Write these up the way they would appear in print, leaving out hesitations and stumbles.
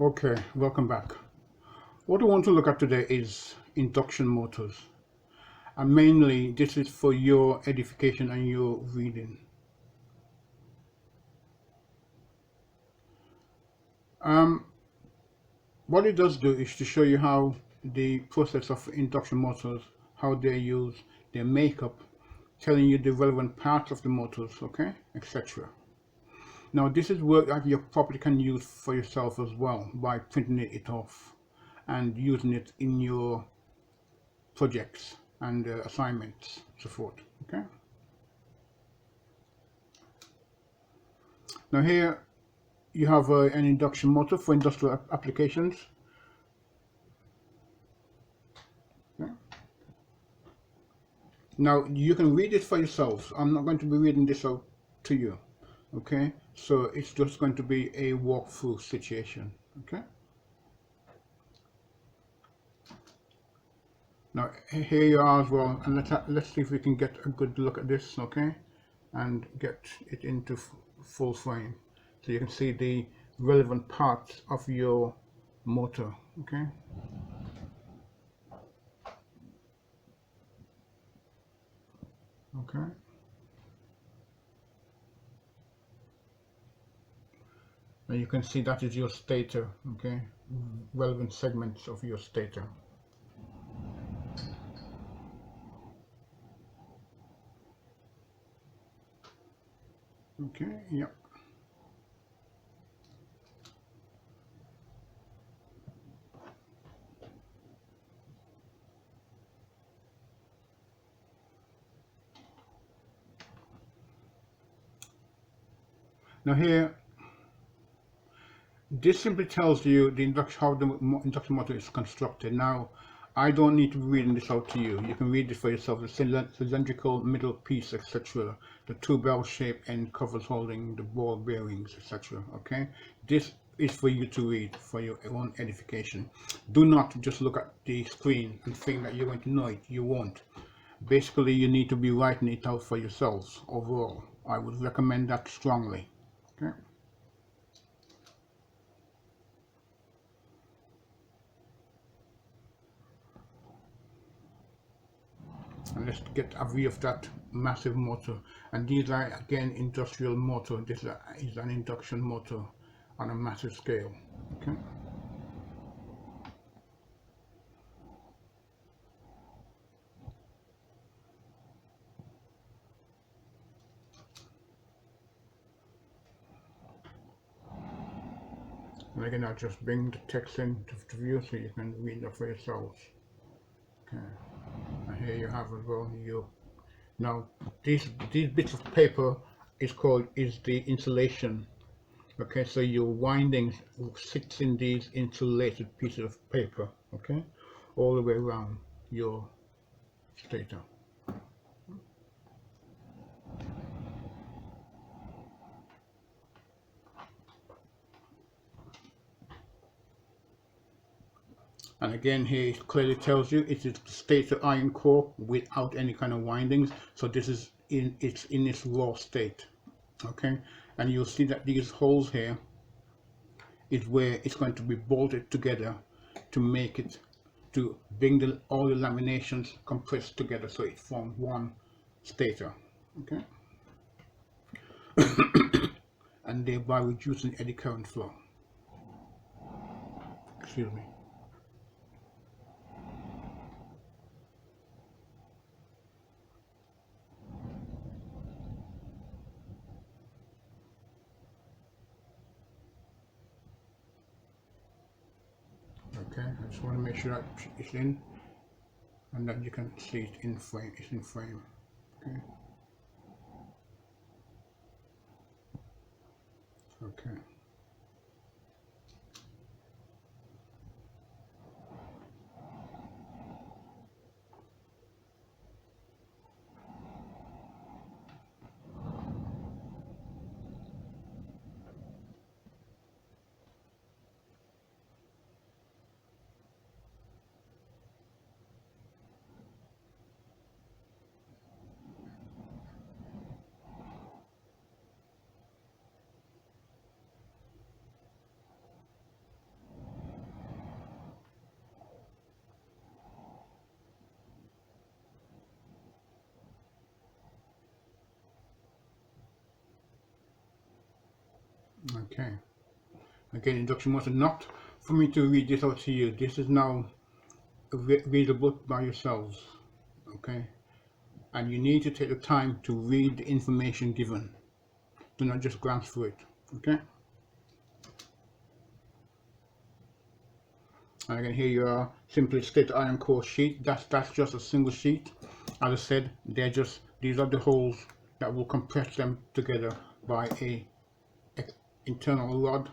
Okay, welcome back. What I want to look at today is induction motors, and mainly this is for your edification and your reading. Um, what it does do is to show you how the process of induction motors, how they're used, their makeup, telling you the relevant parts of the motors, okay, etc. Now this is work that you probably can use for yourself as well by printing it off and using it in your projects and assignments, so forth. Okay. Now here you have an induction motor for industrial applications. Okay. Now you can read it for yourselves. I'm not going to be reading this out to you. Okay, so it's just going to be a walkthrough situation. Okay. Now here you are as well, and let's see if we can get a good look at this. Okay, and get it into full frame, so you can see the relevant parts of your motor. Okay. Okay. Now you can see that is your stator. Okay, relevant segments of your stator. Okay, yep. Now here, this simply tells you the how the induction motor is constructed. Now, I don't need to be reading this out to you. You can read it for yourself. The cylindrical middle piece, etc. The two bell shape and covers holding the ball bearings, etc. Okay, this is for you to read for your own edification. Do not just look at the screen and think that you're going to know it. You won't. Basically, you need to be writing it out for yourselves overall. I would recommend that strongly. Okay. And let's get a view of that massive motor. And these are again industrial motor. This is an induction motor on a massive scale. Okay. And again, I'll just bring the text in to view so you can read it for yourselves. Okay. And here you have as well your. Now these bits of paper is the insulation. Okay, so your windings sits in these insulated pieces of paper. Okay, all the way around your stator. And again, here it clearly tells you it is the stator iron core without any kind of windings. So this is in its raw state. Okay, and you'll see that these holes here is where it's going to be bolted together to make it to bring all the laminations compressed together so it forms one stator. Okay, and thereby reducing eddy current flow. Excuse me. Okay, I just want to make sure that it's in and that you can see it in frame. It's in frame. Okay. Okay. Okay. Again, induction motor, not for me to read this out to you. This is now readable by yourselves. Okay. And you need to take the time to read the information given. Do not just glance through it. Okay. And again, here you are, simply Stator iron core sheet. That's just a single sheet. As I said, these are the holes that will compress them together by a internal rod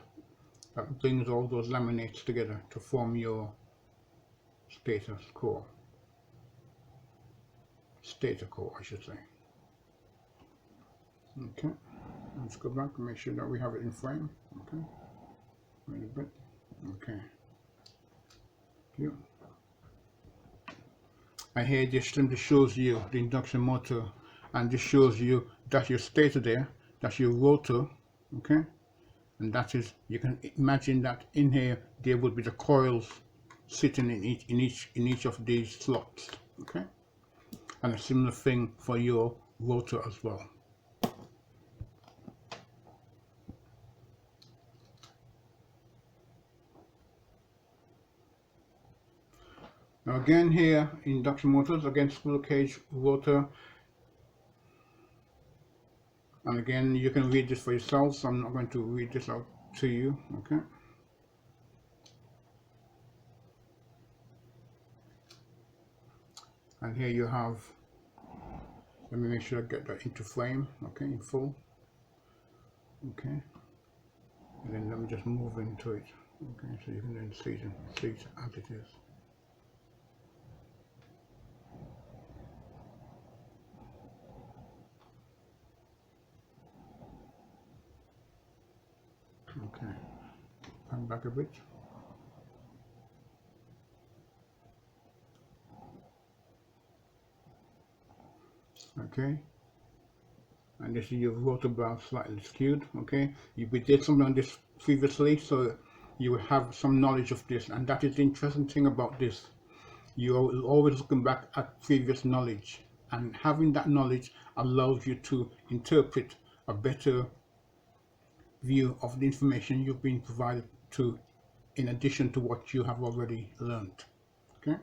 that brings all those laminates together to form your stator core, I should say. Okay, let's go back and make sure that we have it in frame. Okay, wait a bit. Okay, here. And here this simply shows you the induction motor, and this shows you that your stator there, that's your rotor. Okay, and that is, you can imagine that in here there would be the coils sitting in each of these slots. Okay, and a similar thing for your rotor as well. Now again, here induction motors, again squirrel cage rotor, and again you can read this for yourselves. I'm not going to read this out to you. Okay, and here you have, let me make sure I get that into frame. Okay, in full. Okay, and then let me just move into it. Okay, so you can then see it as it is. Okay, come back a bit. Okay, and this is your rotor bar slightly skewed. Okay, we did something on this previously, so you will have some knowledge of this, and that is the interesting thing about this. You're always looking back at previous knowledge, and having that knowledge allows you to interpret a better view of the information you've been provided to, in addition to what you have already learned. Okay.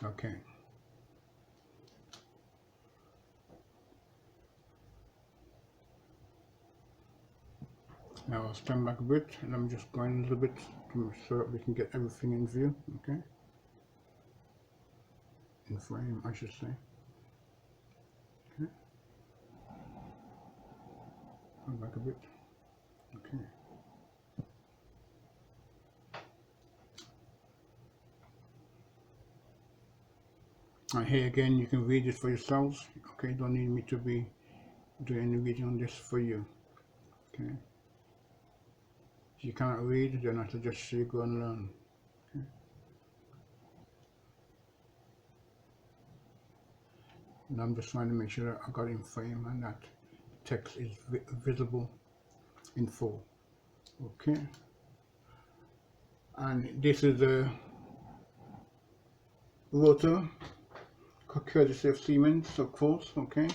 Okay. Now I'll stand back a bit, and I'm just going a little bit so that we can get everything in view. Okay. In frame, I should say. Okay. Come back a bit. Okay. And here again, you can read it for yourselves. Okay, don't need me to be doing any reading on this for you. Okay. If you cannot read, then I suggest you go and learn. Okay. And I'm just trying to make sure that I got it in frame and that text is visible in full. Okay. And this is a rotor, courtesy of Siemens, of course. Okay.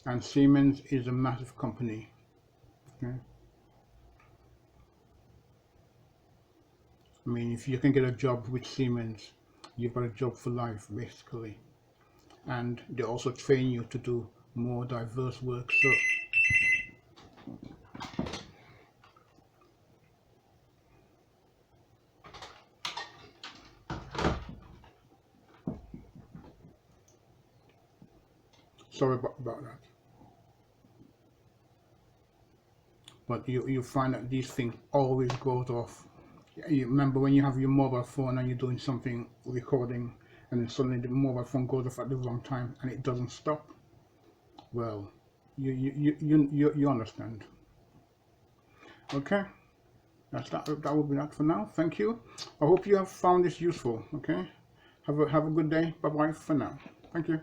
And Siemens is a massive company. Okay. I mean, if you can get a job with Siemens, you've got a job for life, basically. And they also train you to do more diverse work. So sorry about that. But you find that these things always goes off. You remember when you have your mobile phone and you're doing something, recording, and then suddenly the mobile phone goes off at the wrong time and it doesn't stop? Well, you understand. Okay, that will be that for now. Thank you. I hope you have found this useful. Okay, have a good day. Bye bye for now. Thank you.